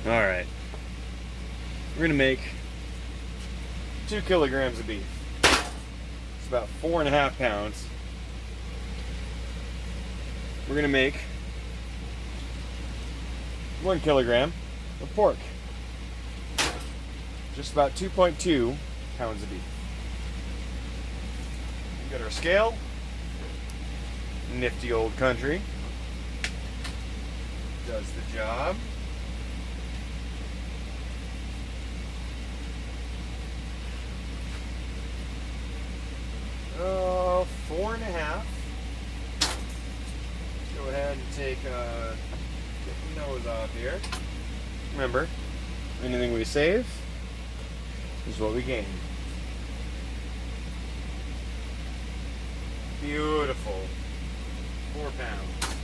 Alright. We're gonna make 2 kilograms of beef. It's about 4.5 pounds. We're gonna make 1 kilogram of pork. Just about 2.2 pounds of beef. We got our scale. Nifty old country. Does the job. Oh, 4.5. Go ahead and take get the nose off here. Remember, anything we save is what we gain. Beautiful. 4 pounds.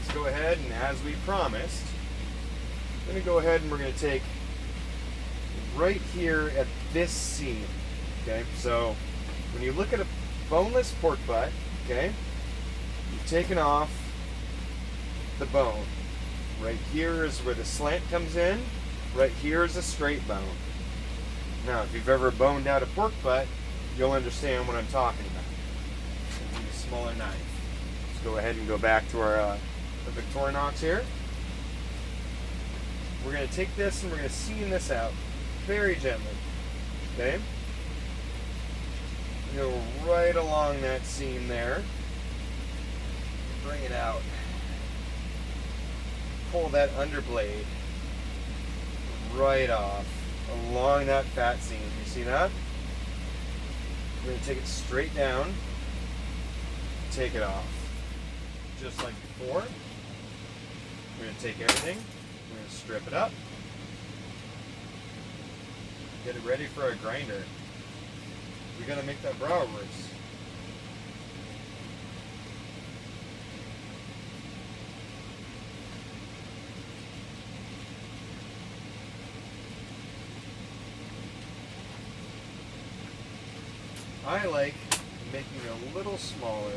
Let's go ahead and, as we promised, I'm going to go ahead and we're going to take right here at this seam. Okay, so when you look at a boneless pork butt, okay, you've taken off the bone. Right here is where the slant comes in. Right here is a straight bone. Now, if you've ever boned out a pork butt, you'll understand what I'm talking about. So use a smaller knife. Let's go ahead and go back to our the Victorinox here. We're going to take this and we're going to seam this out very gently. Okay? Go right along that seam there. Bring it out. Pull that underblade right off along that fat seam. You see that? We're going to take it straight down. Take it off. Just like before. We're going to take everything. We're going to strip it up. Get it ready for a grinder. We're going to make that Broewors. I like making it a little smaller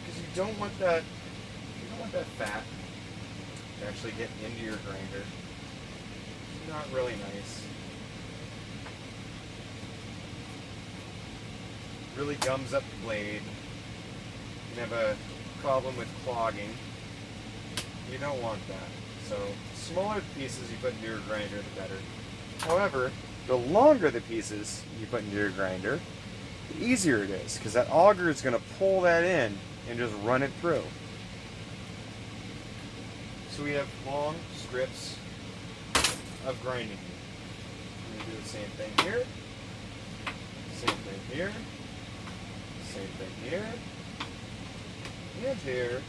because you don't want that fat to actually get into your grinder. It's not really nice. Really gums up the blade. You can have a problem with clogging. You don't want that. So the smaller the pieces you put into your grinder, the better. However, the longer the pieces you put into your grinder, the easier it is, because that auger is going to pull that in and just run it through. So we have long strips of grinding. We're going to do the same thing here. Same thing here. Same thing here. And here.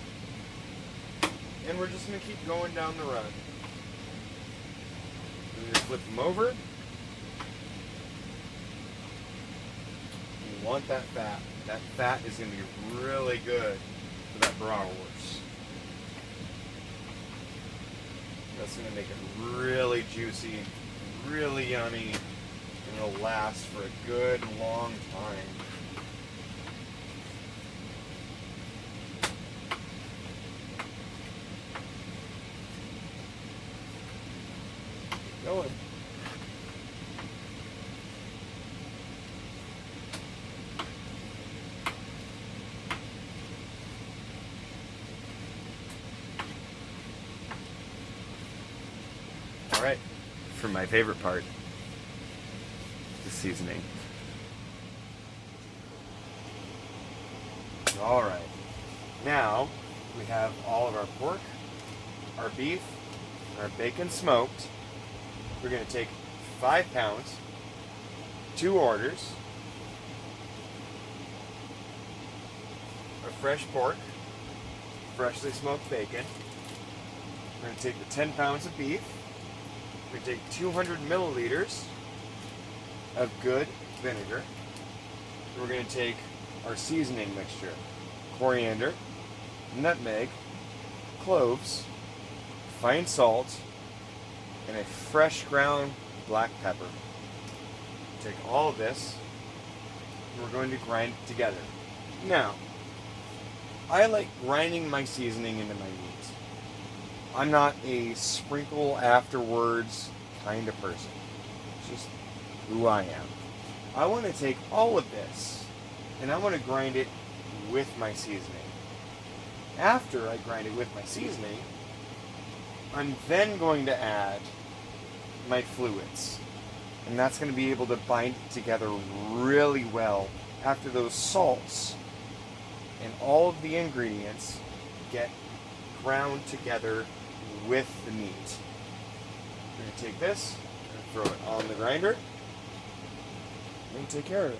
And we're just going to keep going down the run. We're going to flip them over. You want that fat. That fat is going to be really good for that Broewors. That's going to make it really juicy, really yummy, and it'll last for a good long time. Keep going. Alright, for my favorite part, the seasoning. Alright, now we have all of our pork, our beef, our bacon smoked. We're going to take 5 pounds, 2 orders, of fresh pork, freshly smoked bacon. We're going to take the 10 pounds of beef. We take 200 milliliters of good vinegar. We're going to take our seasoning mixture, coriander, nutmeg, cloves, fine salt, and a fresh ground black pepper. Take all of this, and we're going to grind it together. Now, I like grinding my seasoning into my meat. I'm not a sprinkle afterwards kind of person. It's just who I am. I want to take all of this and I want to grind it with my seasoning. After I grind it with my seasoning, I'm then going to add my fluids. And that's going to be able to bind it together really well after those salts and all of the ingredients get ground together with the meat. We're going to take this and throw it on the grinder and take care of it.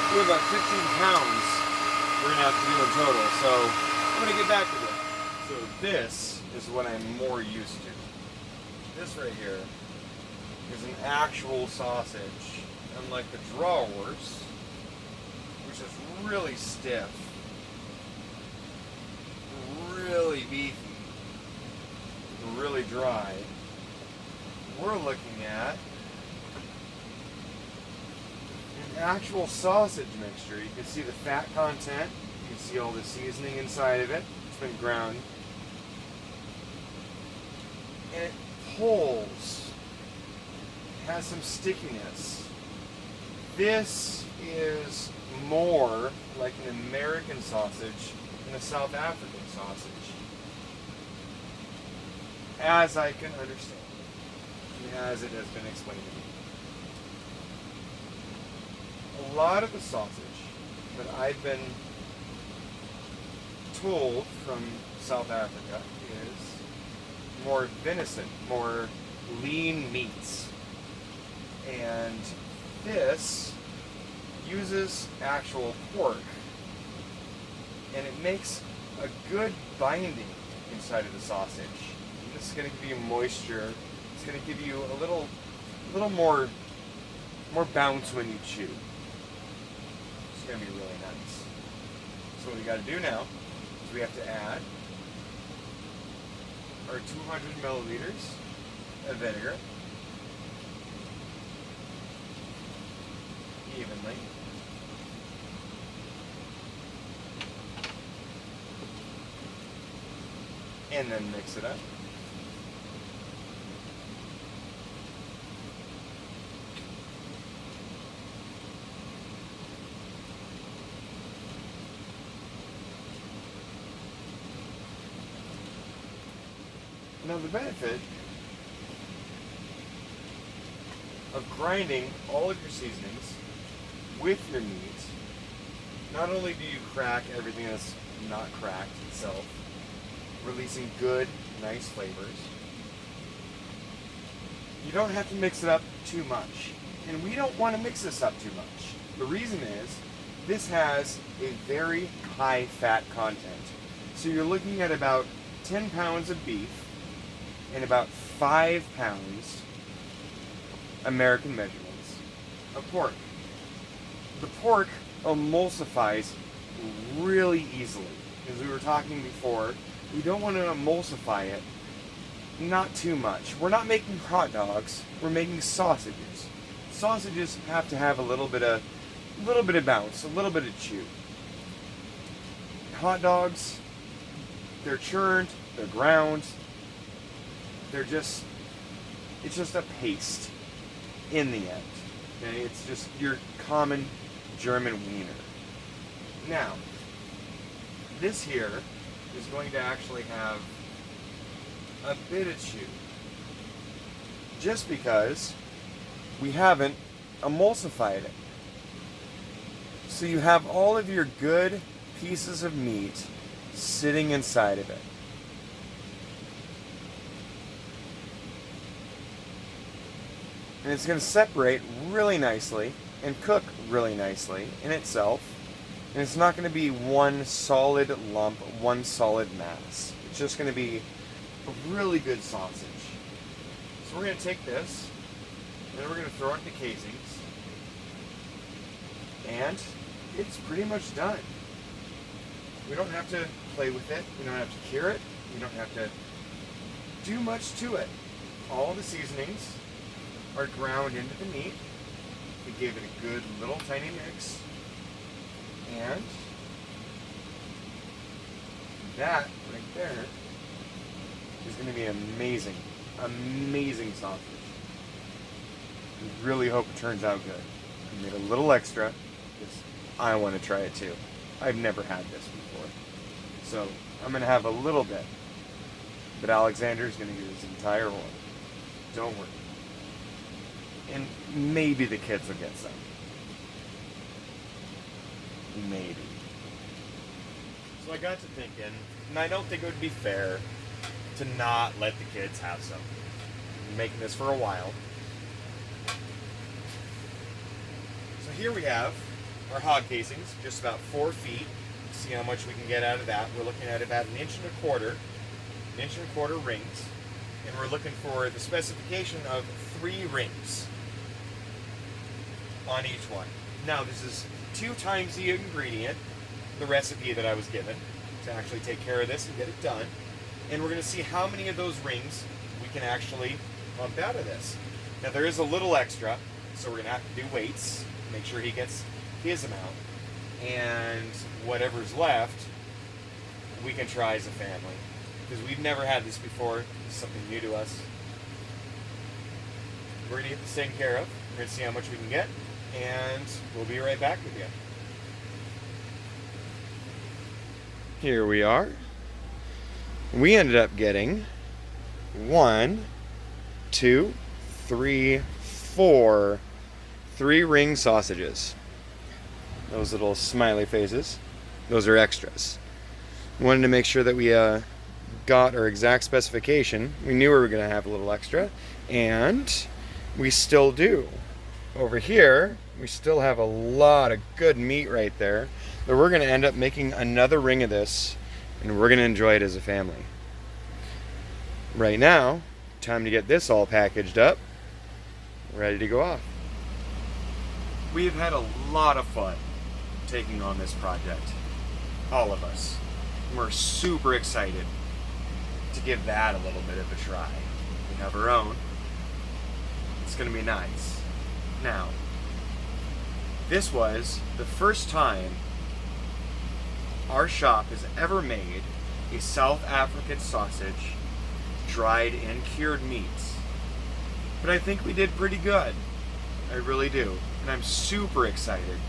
We have about 15 pounds we're going to have to do in total, so I'm going to get back to this. So this is what I'm more used to. This right here is an actual sausage, unlike the Broewors, which is really stiff, really beefy, really dry. We're looking at an actual sausage mixture. You can see the fat content, you can see all the seasoning inside of it. It's been ground. And it pulls. It has some stickiness. This is more like an American sausage than a South African sausage, as I can understand, and as it has been explained to me. A lot of the sausage that I've been told from South Africa is more venison, more lean meats. And this uses actual pork. And it makes a good binding inside of the sausage. And this is going to give you moisture. It's going to give you a little more bounce when you chew. It's going to be really nice. So what we got to do now is we have to add our 200 milliliters of vinegar. evenly. And then mix it up. Now the benefit of grinding all of your seasonings with your meat, not only do you crack everything that's not cracked itself, releasing good, nice flavors, you don't have to mix it up too much. And we don't want to mix this up too much. The reason is, this has a very high fat content. So you're looking at about 10 pounds of beef and about 5 pounds American measurements of pork. The pork emulsifies really easily. As we were talking before, we don't want to emulsify it, not too much. We're not making hot dogs, we're making sausages. Sausages have to have a little bit of bounce, a little bit of chew. Hot dogs, they're churned, they're ground, it's just a paste in the end. Okay? It's just your common German wiener. Now, this here is going to actually have a bit of chew, just because we haven't emulsified it. So you have all of your good pieces of meat sitting inside of it. And it's going to separate really nicely and cook really nicely in itself. And it's not going to be one solid lump, one solid mass. It's just going to be a really good sausage. So we're going to take this, and then we're going to throw it in the casings. And it's pretty much done. We don't have to play with it. We don't have to cure it. We don't have to do much to it. All the seasonings are ground into the meat to give it a good little tiny mix. And that right there is going to be amazing, amazing sausage. I really hope it turns out good. I made a little extra because I want to try it too. I've never had this before. So I'm going to have a little bit, but Alexander's going to get his entire one. Don't worry. And maybe the kids will get some. Maybe. So I got to thinking, and I don't think it would be fair to not let the kids have some. I've been making this for a while. So here we have our hog casings, just about 4 feet. See how much we can get out of that. We're looking at about 1.25 inch rings. And we're looking for the specification of 3 rings on each one. Now this is 2 times the ingredient, the recipe that I was given, to actually take care of this and get it done. And we're going to see how many of those rings we can actually pump out of this. Now there is a little extra, so we're going to have to do weights, make sure he gets his amount. And whatever's left, we can try as a family. Because we've never had this before. This is something new to us. We're going to get this taken care of. We're going to see how much we can get. And we'll be right back with you. Here we are. We ended up getting 1, 2, 3, 4 3-ring sausages. Those little smiley faces, those are extras. We wanted to make sure that we got our exact specification. We knew we were going to have a little extra, and we still do. Over here, we still have a lot of good meat right there that we're going to end up making another ring of this, and we're going to enjoy it as a family. Right now, time to get this all packaged up, ready to go off. We've had a lot of fun taking on this project, all of us. We're super excited to give that a little bit of a try. We have our own. It's going to be nice. Now, This was the first time our shop has ever made a South African sausage dried in cured meats. But I think we did pretty good. I really do. And I'm super excited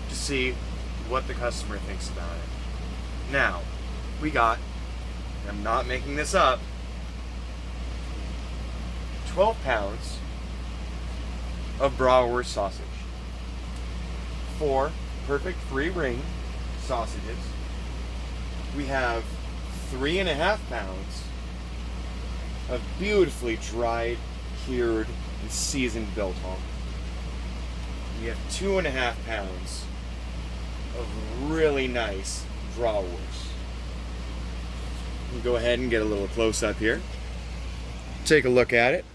to see what the customer thinks about it. Now, we got, I'm not making this up, 12 pounds of Broewors sausage. 4 perfect 3-ring sausages. We have 3.5 pounds of beautifully dried, cured, and seasoned biltong. We have 2.5 pounds of really nice Broewors. We'll go ahead and get a little close up here. Take a look at it.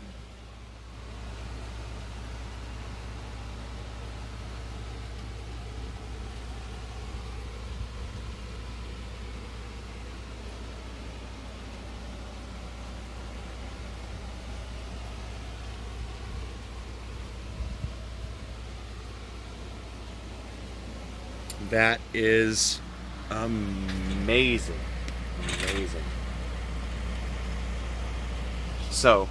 That is amazing. Amazing. So,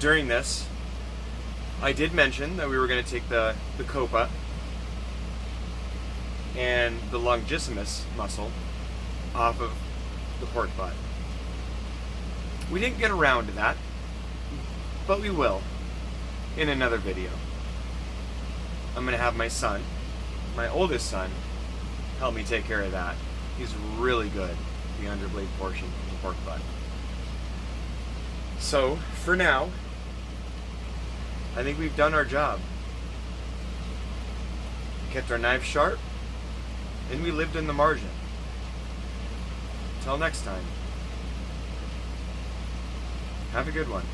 during this, I did mention that we were going to take the copa and the longissimus muscle off of the pork butt. We didn't get around to that, but we will in another video. I'm going to have my son, my oldest son, help me take care of that. He's really good at the underblade portion of the pork butt. So, for now, I think we've done our job. Kept our knife sharp, and we lived in the margin. Until next time, have a good one.